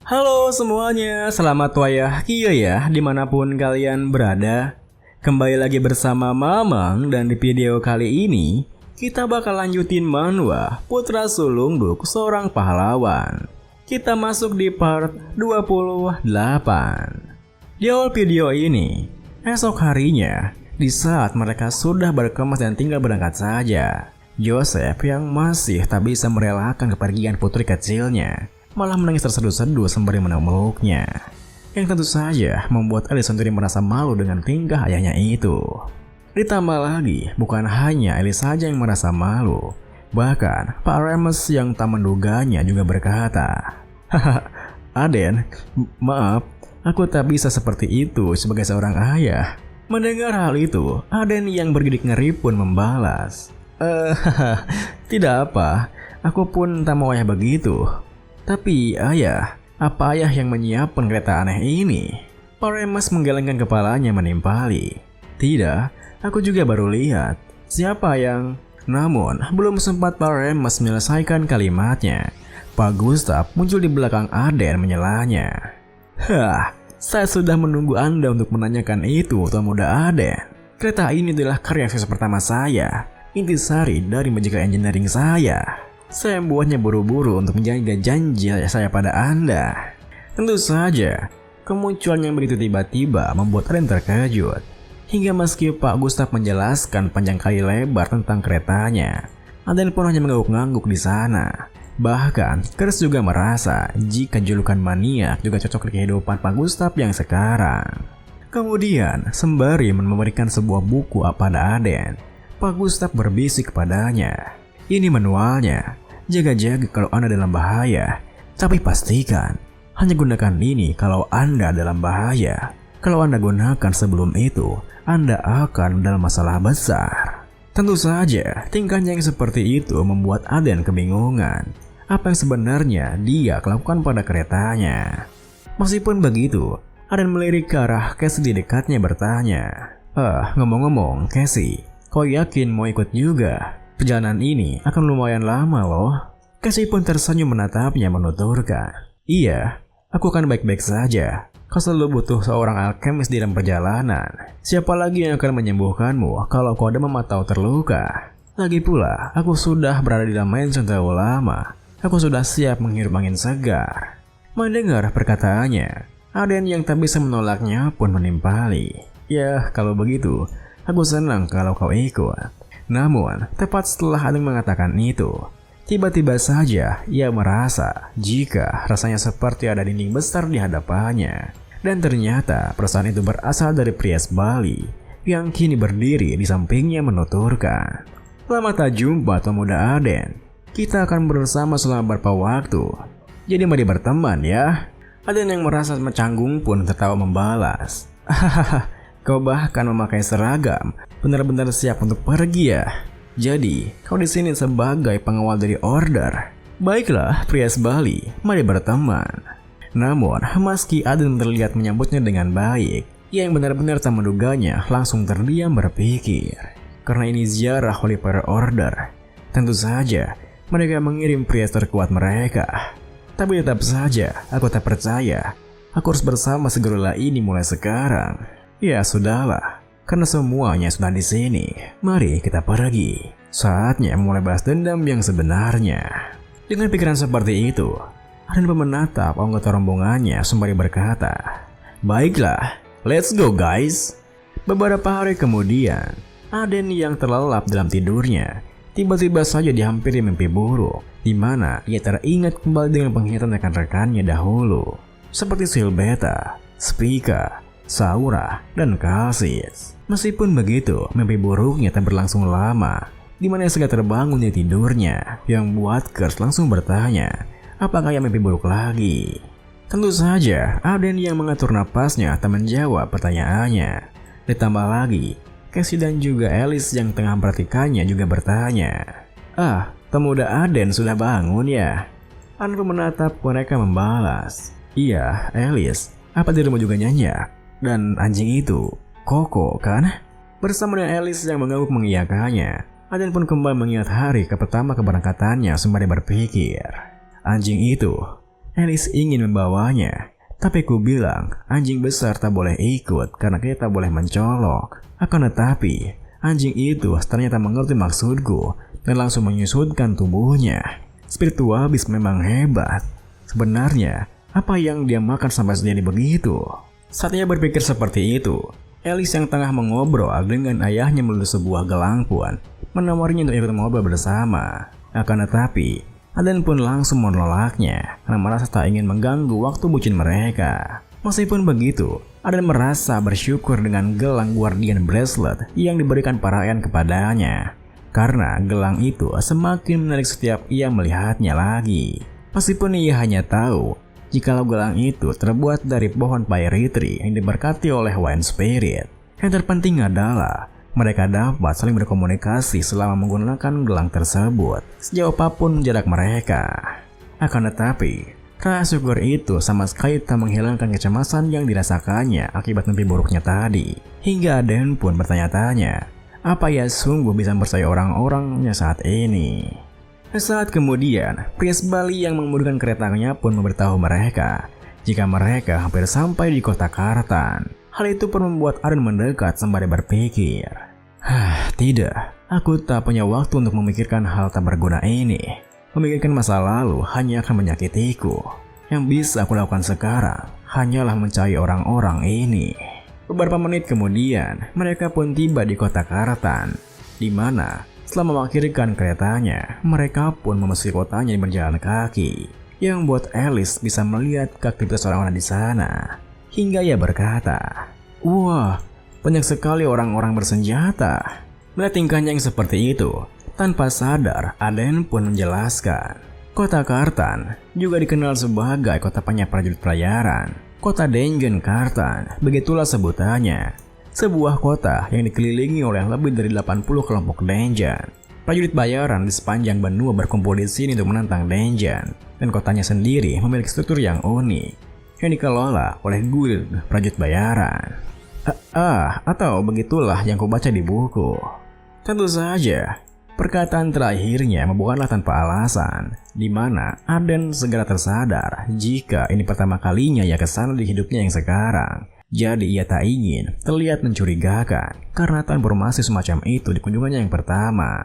Halo semuanya, selamat wayah kia ya dimanapun kalian berada. Kembali lagi bersama Mamang dan di video kali ini kita bakal lanjutin manhwa Putra Sulungduk Seorang Pahlawan. Kita masuk di part 28. Di awal video ini, esok harinya di saat mereka sudah berkemas dan tinggal berangkat saja, Joseph yang masih tak bisa merelakan kepergian putri kecilnya malah menangis terseduh-seduh sembari memeluknya, yang tentu saja membuat Alice sendiri merasa malu dengan tingkah ayahnya itu. Ditambah lagi, bukan hanya Alice saja yang merasa malu, bahkan Pak Remus yang tak menduganya juga berkata, "Haha, Aden, maaf, aku tak bisa seperti itu sebagai seorang ayah." Mendengar hal itu, Aden yang bergidik ngeri pun membalas, tidak apa, aku pun tak mau ayah begitu. Tapi ayah, apa ayah yang menyiapkan kereta aneh ini? Pak Remus menggelengkan kepalanya menimpali. Tidak, aku juga baru lihat. Siapa yang... Namun, belum sempat Pak Remus menyelesaikan kalimatnya, Pak Gustav muncul di belakang Aden menyelanya. "Hah, saya sudah menunggu Anda untuk menanyakan itu, Tuan Muda Aden. Kereta ini adalah karya sukses pertama saya, intisari dari Magical Engineering saya. Saya membuatnya buru-buru untuk menjaga janji saya pada Anda." Tentu saja, kemunculan yang begitu tiba-tiba membuat Aden terkejut. Hingga meski Pak Gustav menjelaskan panjang kali lebar tentang keretanya, Aden pun hanya mengangguk-ngangguk di sana. Bahkan, Chris juga merasa jika julukan maniak juga cocok di kehidupan Pak Gustav yang sekarang. Kemudian, sembari memberikan sebuah buku pada Aden, Pak Gustav berbisik kepadanya, "Ini manualnya. Jaga-jaga kalau Anda dalam bahaya. Tapi pastikan, hanya gunakan ini kalau Anda dalam bahaya. Kalau Anda gunakan sebelum itu, Anda akan dalam masalah besar." Tentu saja, tingkahnya yang seperti itu membuat Aden kebingungan. Apa yang sebenarnya dia lakukan pada keretanya? Meskipun begitu, Aden melirik ke arah Cassie di dekatnya bertanya, ngomong-ngomong, Cassie, kau yakin mau ikut juga? Perjalanan ini akan lumayan lama loh." Cassie pun tersenyum menatapnya menuturkan, "Iya, aku akan baik-baik saja. Kau selalu butuh seorang alkemis di dalam perjalanan. Siapa lagi yang akan menyembuhkanmu kalau kau demam atau terluka? Lagi pula, aku sudah berada di dalam mansion terlalu lama. Aku sudah siap menghirup angin segar." Mendengar perkataannya, Aden yang tak bisa menolaknya pun menimpali. "Ya, kalau begitu, aku senang kalau kau ikut." Namun, tepat setelah Aden mengatakan itu, tiba-tiba saja ia merasa jika rasanya seperti ada dinding besar di hadapannya. Dan ternyata perasaan itu berasal dari Priest Bali yang kini berdiri di sampingnya menuturkan, "Lama tak jumpa Tuan Muda Aden. Kita akan bersama selama beberapa waktu. Jadi mari berteman ya." Aden yang merasa canggung pun tertawa membalas, "Hahaha, kau bahkan memakai seragam. Benar-benar siap untuk pergi ya? Jadi, kau di sini sebagai pengawal dari order. Baiklah, Priest Bali, mari berteman." Namun, meski Aden terlihat menyambutnya dengan baik, ia yang benar-benar tak menduganya langsung terdiam berpikir. Karena ini ziarah Holy Fire Order, tentu saja mereka mengirim priest terkuat mereka. Tapi tetap saja, aku tak percaya. Aku harus bersama si gorila ini mulai sekarang. Ya sudahlah. Karena semuanya sudah di sini, mari kita pergi. Saatnya mulai balas dendam yang sebenarnya. Dengan pikiran seperti itu, Aden pun menatap anggota rombongannya sembari berkata, "Baiklah, let's go guys." Beberapa hari kemudian, Aden yang terlelap dalam tidurnya tiba-tiba saja dihampiri mimpi buruk, di mana ia teringat kembali dengan penghiyatan rekan-rekannya dahulu, seperti Silbeta, Spica, Saura, dan Kalsis. Meskipun begitu, mimpi buruknya tak berlangsung lama, di mana ia segera terbangun dari tidurnya, yang buat Kers langsung bertanya, apakah ia mimpi buruk lagi? Tentu saja, Aden yang mengatur napasnya tak menjawab pertanyaannya. Ditambah lagi, Cassie dan juga Alice yang tengah memperhatikannya juga bertanya, Pemuda Aden sudah bangun ya?" Aden pun menatap mereka membalas, "Iya, Alice, apa dirimu juga nyenyak? Dan anjing itu Koko kan?" Bersama dengan Alice yang mengangguk mengiyakannya, Aden pun kembali mengingat hari pertama keberangkatannya sembari berpikir, anjing itu. Alice ingin membawanya, tapi ku bilang anjing besar tak boleh ikut karena kita boleh mencolok. Akan tetapi anjing itu ternyata mengerti maksudku dan langsung menyusutkan tubuhnya. Spiritual Beast memang hebat. Sebenarnya apa yang dia makan sampai jadi begitu? Saat ia berpikir seperti itu, Alice yang tengah mengobrol dengan ayahnya melalui sebuah gelang pun menawarnya untuk ikut ngobrol bersama. Akan tetapi Aden pun langsung menolaknya karena merasa tak ingin mengganggu waktu bucin mereka. Meskipun begitu, Aden merasa bersyukur dengan gelang Guardian Bracelet yang diberikan para Aeon kepadanya, karena gelang itu semakin menarik setiap ia melihatnya lagi. Meskipun ia hanya tahu jikalau gelang itu terbuat dari pohon Pyrethry yang diberkati oleh Wind Spirit. Yang terpenting adalah mereka dapat saling berkomunikasi selama menggunakan gelang tersebut, sejauh apapun jarak mereka. Akan tetapi, rasa syukur itu sama sekali tak menghilangkan kecemasan yang dirasakannya akibat mimpi buruknya tadi. Hingga Aden pun bertanya-tanya, apa ia sungguh bisa percaya orang-orangnya saat ini? Saat kemudian, pria Bali yang mengemudikan keretanya pun memberitahu mereka jika mereka hampir sampai di kota Kartan. Hal itu pun membuat Aden mendekat sembari berpikir, tidak, aku tak punya waktu untuk memikirkan hal tak berguna ini. Memikirkan masa lalu hanya akan menyakitiku. Yang bisa aku lakukan sekarang hanyalah mencari orang-orang ini. Beberapa menit kemudian, mereka pun tiba di kota Kartan, di mana setelah mengakhirkan keretanya, mereka pun memasuki kotanya berjalan kaki, yang membuat Alice bisa melihat aktivitas orang-orang di sana. Hingga ia berkata, wah, banyak sekali orang-orang bersenjata. Melihat tingkahnya yang seperti itu, tanpa sadar Aden pun menjelaskan, kota Kartan juga dikenal sebagai kota banyak prajurit pelayaran. Kota Dungeon Kartan, begitulah sebutannya. Sebuah kota yang dikelilingi oleh lebih dari 80 kelompok dungeon. Prajurit bayaran di sepanjang benua berkumpul di sini untuk menantang dungeon. Dan kotanya sendiri memiliki struktur yang unik, yang dikelola oleh guild prajurit bayaran. Atau begitulah yang kubaca di buku. Tentu saja, perkataan terakhirnya bukanlah tanpa alasan, di mana Aden segera tersadar jika ini pertama kalinya ia kesana di hidupnya yang sekarang. Jadi ia tak ingin terlihat mencurigakan karena tahu informasi semacam itu di kunjungannya yang pertama.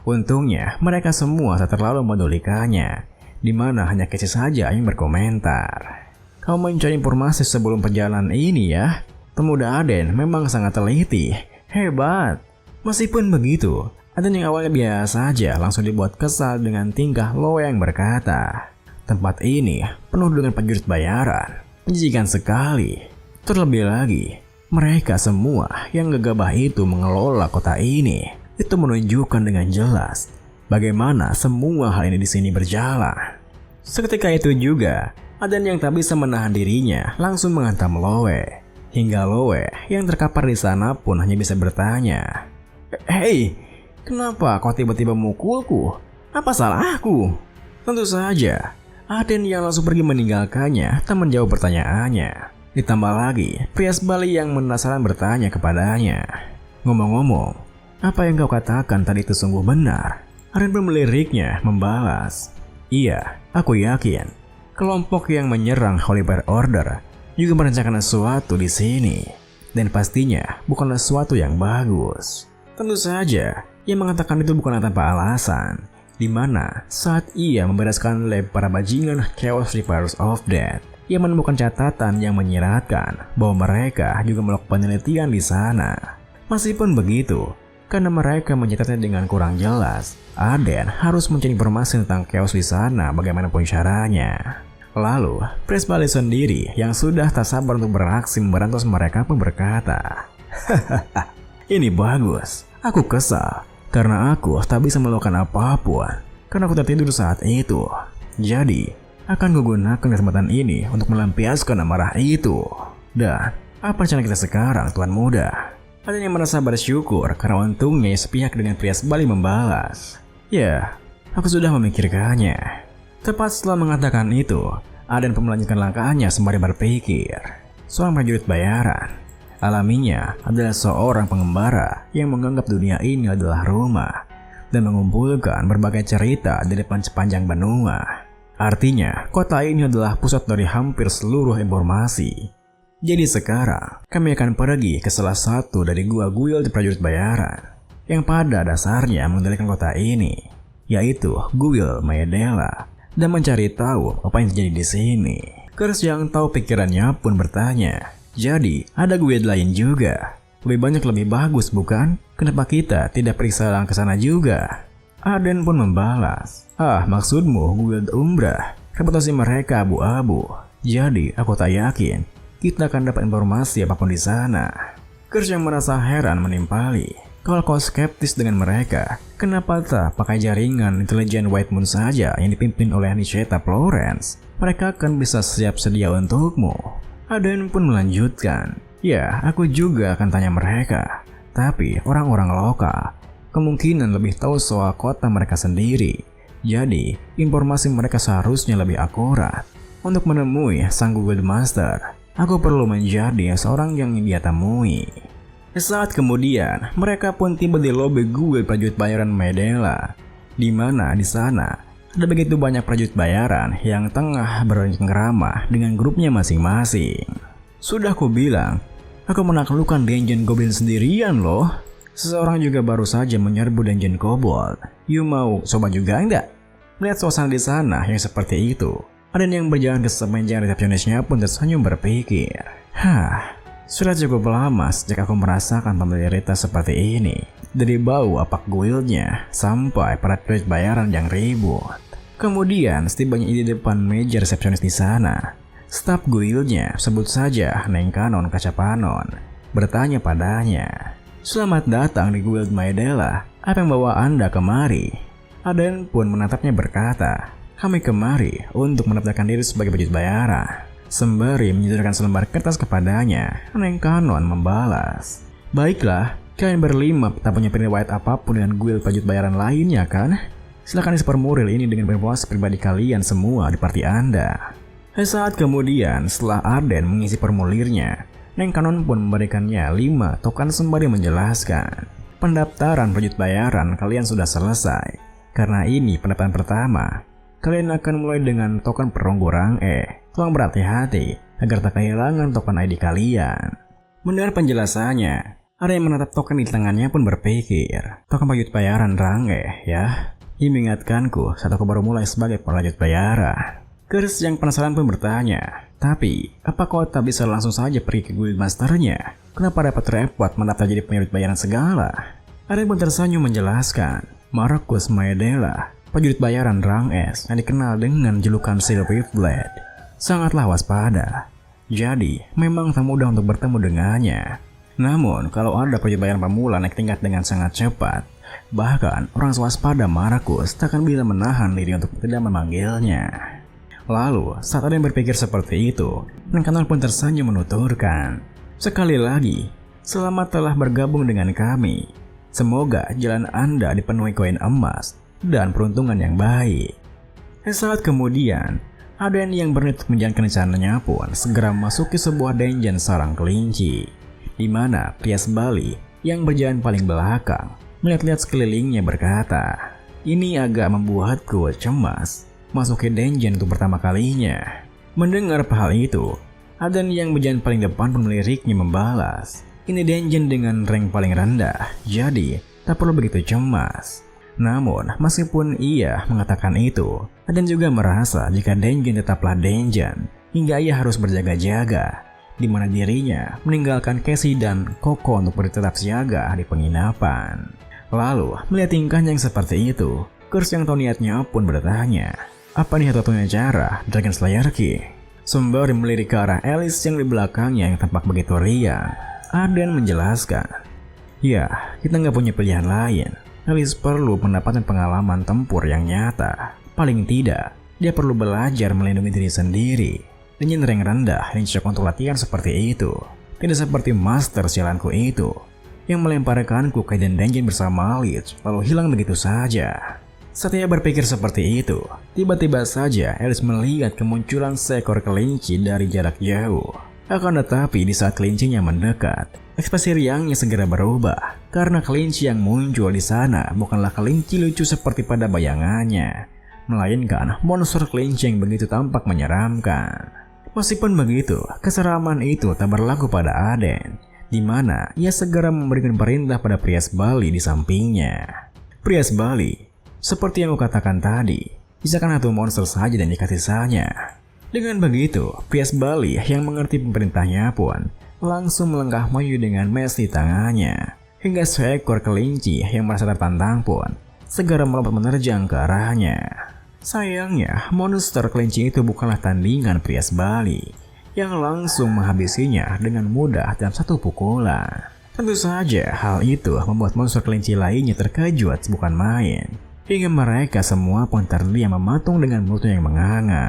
Untungnya mereka semua tak terlalu memedulikannya, di mana hanya Casey saja yang berkomentar. Kau mencari informasi sebelum perjalanan ini ya? Pemuda Aden memang sangat teliti, hebat. Meskipun begitu, Aden yang awalnya biasa saja langsung dibuat kesal dengan tingkah Loe yang berkata, tempat ini penuh dengan prajurit bayaran, menjijikan sekali. Terlebih lagi, mereka semua yang gegabah itu mengelola kota ini. Itu menunjukkan dengan jelas bagaimana semua hal ini di sini berjalan. Seketika itu juga, Aden yang tak bisa menahan dirinya langsung menghantam Loe. Hingga Loe yang terkapar di sana pun hanya bisa bertanya, "Hei, kenapa kau tiba-tiba memukulku? Apa salahku?" Tentu saja, Aden yang langsung pergi meninggalkannya tak menjawab pertanyaannya. Ditambah lagi, pria Bali yang penasaran bertanya kepadanya, "Ngomong-ngomong, apa yang kau katakan tadi itu sungguh benar?" Aden pun meliriknya membalas, "Iya, aku yakin kelompok yang menyerang Holy Fire Order juga merencanakan sesuatu di sini, dan pastinya bukanlah sesuatu yang bagus." Tentu saja, ia mengatakan itu bukanlah tanpa alasan, di mana saat ia membereskan lab para bajingan Chaos Reapers of Death, ia menemukan catatan yang menyiratkan bahwa mereka juga melakukan penelitian di sana. Meskipun begitu, karena mereka mencatatnya dengan kurang jelas, Aden harus mencari informasi tentang chaos di sana bagaimanapun caranya. Lalu, Prince Bali sendiri yang sudah tak sabar untuk beraksi memberantas mereka pun berkata, "Hahaha, ini bagus. Aku kesal karena aku tak bisa melakukan apapun karena aku tertidur saat itu. Jadi, akan kugunakan kesempatan ini untuk melampiaskan amarah itu. Dan, apa rencana kita sekarang, Tuan Muda?" Ada yang merasa bersyukur karena untungnya sepihak dengan pria Bali membalas, "Ya, aku sudah memikirkannya." Tepat setelah mengatakan itu, Aden pun melanjutkan langkahnya sembari berpikir. Seorang prajurit bayaran, alaminya adalah seorang pengembara yang menganggap dunia ini adalah rumah dan mengumpulkan berbagai cerita di depan sepanjang benua. Artinya, kota ini adalah pusat dari hampir seluruh informasi. Jadi sekarang, kami akan pergi ke salah satu dari gua guild prajurit bayaran yang pada dasarnya mengendalikan kota ini, yaitu Guild Maedela, dan mencari tahu apa yang terjadi di sini. Kers yang tahu pikirannya pun bertanya, jadi ada guild lain juga? Lebih banyak lebih bagus bukan? Kenapa kita tidak periksa ke sana juga? Aden pun membalas, maksudmu guild Umbrah? Reputasi mereka abu-abu. Jadi aku tak yakin kita akan dapat informasi apapun di sana. Kers yang merasa heran menimpali. Kalau kau skeptis dengan mereka, kenapa tak pakai jaringan intelijen White Moon saja yang dipimpin oleh Nisheta Florence? Mereka akan bisa siap sedia untukmu. Aden pun melanjutkan, ya aku juga akan tanya mereka. Tapi orang-orang lokal kemungkinan lebih tahu soal kota mereka sendiri. Jadi informasi mereka seharusnya lebih akurat. Untuk menemui sang Guild Master, aku perlu menjadi seorang yang dia temui. Saat kemudian, mereka pun tiba di lobi Guild prajurit bayaran Maedela, di mana di sana ada begitu banyak prajurit bayaran yang tengah bercengkrama dengan grupnya masing-masing. Sudah ku bilang, aku menaklukkan dungeon goblin sendirian loh. Seseorang juga baru saja menyerbu dungeon kobold. You mau coba juga enggak? Melihat suasana di sana yang seperti itu, ada yang berjalan ke semeja resepsionisnya pun tersenyum berpikir, sudah cukup lama sejak aku merasakan familiaritas seperti ini. Dari bau apak guildnya sampai para prajurit bayaran yang ribut. Kemudian setibanya di depan meja resepsionis di sana, staf guildnya, sebut saja Neng Kanon Kacapanon, bertanya padanya, "Selamat datang di Guild Maedela. Apa yang bawa Anda kemari?" Aden pun menatapnya berkata, "Kami kemari untuk mendaftarkan diri sebagai prajurit bayaran." Sembari menyodorkan selembar kertas kepadanya, Neng Kanon membalas, "Baiklah, kalian berlima tak punya riwayat apapun dengan guild prajurit bayaran lainnya kan? Silakan isi formulir ini dengan informasi pribadi kalian semua di party Anda." Saat kemudian, setelah Aden mengisi formulirnya, Neng Kanon pun memberikannya 5 token sembari menjelaskan, "Pendaftaran prajurit bayaran kalian sudah selesai. Karena ini pendaftaran pertama, kalian akan mulai dengan token perunggu rang E. Tolong berhati-hati agar tak kehilangan token ID kalian." Mendengar penjelasannya, ada yang menatap token di tangannya pun berpikir, token prajurit bayaran rang E ya? Ini mengingatkanku saat aku baru mulai sebagai prajurit bayaran. Kers yang penasaran pun bertanya, "Tapi apa kau tak bisa langsung saja pergi ke guild masternya? Kenapa dapat repot mendaftar jadi prajurit bayaran segala?" Ada pun tersenyum menjelaskan, Marcus Maedela, prajurit bayaran rang S yang dikenal dengan julukan Silver Blade, sangatlah waspada. Jadi memang tak mudah untuk bertemu dengannya. Namun kalau ada prajurit bayaran pemula naik tingkat dengan sangat cepat, bahkan orang swaspada Marcus tak akan bisa menahan diri untuk tidak memanggilnya. Lalu saat ada yang berpikir seperti itu, Neng Kanon pun tersenyum menuturkan, "Sekali lagi, selamat telah bergabung dengan kami. Semoga jalan Anda dipenuhi koin emas dan peruntungan yang baik." Saat kemudian, Aden yang berniat menjalankan rencananya pun segera memasuki sebuah dungeon sarang kelinci, di mana pria Bali yang berjalan paling belakang melihat-lihat sekelilingnya berkata, "Ini agak membuatku cemas. Masuki dungeon untuk pertama kalinya." Mendengar hal itu, Aden yang berjalan paling depan pun meliriknya membalas, "Ini dungeon dengan rank paling rendah, jadi tak perlu begitu cemas." Namun, meskipun ia mengatakan itu, Aden juga merasa jika dungeon tetaplah dungeon, hingga ia harus berjaga-jaga, di mana dirinya meninggalkan Casey dan Koko untuk bertetap siaga di penginapan. Lalu, melihat tingkahnya yang seperti itu, Kers yang tahu niatnya pun bertanya, "Apa nih satu-satunya cara Dragon Slayer Ki?" Sembari melirik ke arah Alice yang di belakangnya yang tampak begitu riang, Aden menjelaskan, "Ya, kita nggak punya pilihan lain. Alice perlu mendapatkan pengalaman tempur yang nyata. Paling tidak, dia perlu belajar melindungi diri sendiri. Dengan rank rendah yang cocok untuk latihan seperti itu. Tidak seperti master sialanku itu, yang melemparkanku ke dungeon bersama Alice lalu hilang begitu saja." Saat ia berpikir seperti itu, tiba-tiba saja Alice melihat kemunculan seekor kelinci dari jarak jauh. Akan tetapi di saat kelincinya mendekat, ekspresi riangnya segera berubah, karena kelinci yang muncul di sana bukanlah kelinci lucu seperti pada bayangannya, melainkan monster kelinci yang begitu tampak menyeramkan. Meskipun begitu, keseraman itu tak berlaku pada Aden, di mana ia segera memberikan perintah pada Prias Bali di sampingnya. Prias Bali, seperti yang kukatakan tadi, sisakan satu monster saja dan ikat sisanya. Dengan begitu, Prias Bali yang mengerti perintahnya pun langsung melangkah maju dengan mes di tangannya, hingga seekor kelinci yang merasa tertantang pun segera melompat menerjang ke arahnya. Sayangnya, monster kelinci itu bukanlah tandingan Prias Bali yang langsung menghabisinya dengan mudah dalam satu pukulan. Tentu saja hal itu membuat monster kelinci lainnya terkejut bukan main, hingga mereka semua pun terdiam mematung dengan mulutnya yang menganga.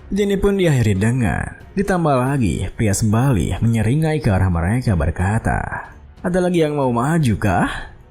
Ini pun diakhiri dengan ditambah lagi Prias Bali menyeringai ke arah mereka berkata, "Ada lagi yang mau maju kah?"